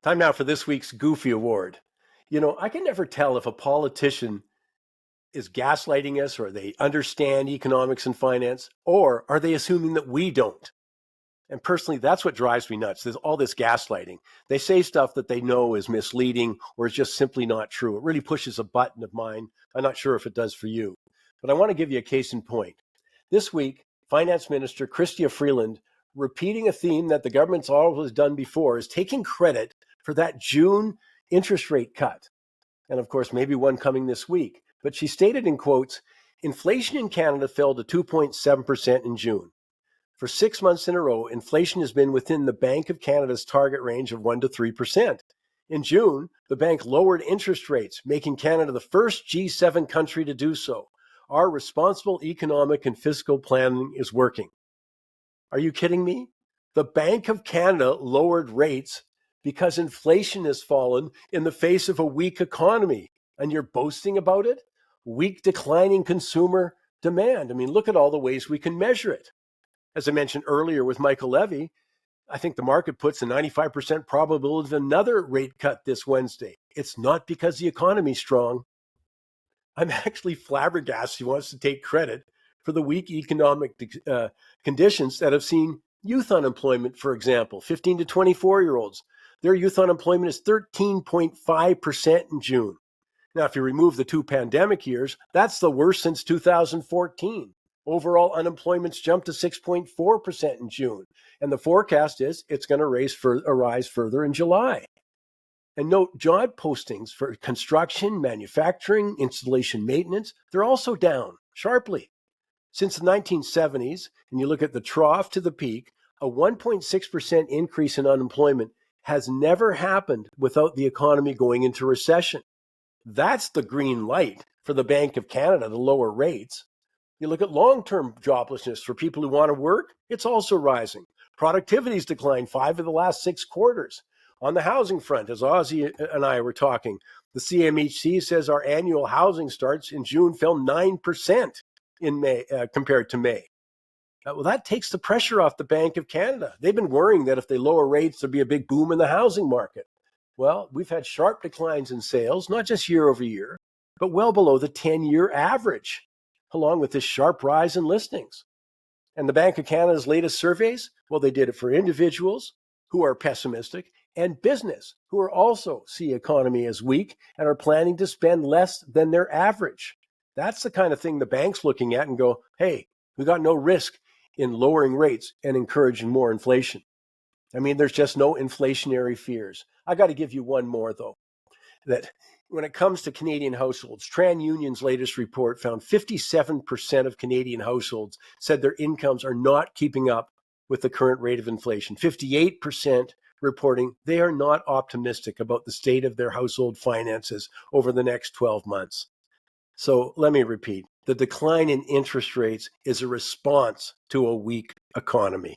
Time now for this week's Goofy Award. I can never tell if a politician is gaslighting us or they understand economics and finance, or are they assuming that we don't? And personally, that's what drives me nuts. There's all this gaslighting. They say stuff that they know is misleading or is just simply not true. It really pushes a button of mine. I'm not sure if it does for you. But I want to give you a case in point. This week, Finance Minister Chrystia Freeland, repeating a theme that the government's always done before, is taking credit for that June interest rate cut. And of course, maybe one coming this week. But she stated in quotes, inflation in Canada fell to 2.7% in June. For 6 months in a row, inflation has been within the Bank of Canada's target range of 1 to 3%. In June, the bank lowered interest rates, making Canada the first G7 country to do so. Our responsible economic and fiscal planning is working. Are you kidding me? The Bank of Canada lowered rates because inflation has fallen in the face of a weak economy, and you're boasting about it? Weak declining consumer demand. I mean, look at all the ways we can measure it. As I mentioned earlier with Michael Levy, I think the market puts a 95% probability of another rate cut this Wednesday. It's not because the economy's strong. I'm actually flabbergasted he wants to take credit for the weak economic conditions that have seen youth unemployment, for example, 15 to 24-year-olds. Their youth unemployment is 13.5% in June. Now, if you remove the two pandemic years, that's the worst since 2014. Overall unemployment's jumped to 6.4% in June, and the forecast is it's going to rise further in July. And note, job postings for construction, manufacturing, installation, maintenance, they're also down sharply. Since the 1970s, and you look at the trough to the peak, a 1.6% increase in unemployment has never happened without the economy going into recession. That's the green light for the Bank of Canada to lower rates. You look at long-term joblessness for people who want to work, it's also rising. Productivity's declined 5 of the last 6 quarters. On the housing front, as Ozzy and I were talking, the CMHC says our annual housing starts in June fell 9% in May compared to May. Well, that takes the pressure off the Bank of Canada. They've been worrying that if they lower rates, there'll be a big boom in the housing market. Well, we've had sharp declines in sales, not just year over year, but well below the 10-year average, along with this sharp rise in listings. And the Bank of Canada's latest surveys, well, they did it for individuals who are pessimistic and business who are also see economy as weak and are planning to spend less than their average. That's the kind of thing the bank's looking at and go, hey, we got no risk in lowering rates and encouraging more inflation. I mean, there's just no inflationary fears. I got to give you one more, though, that when it comes to Canadian households, TransUnion's latest report found 57% of Canadian households said their incomes are not keeping up with the current rate of inflation. 58% reporting they are not optimistic about the state of their household finances over the next 12 months. So let me repeat, the decline in interest rates is a response to a weak economy.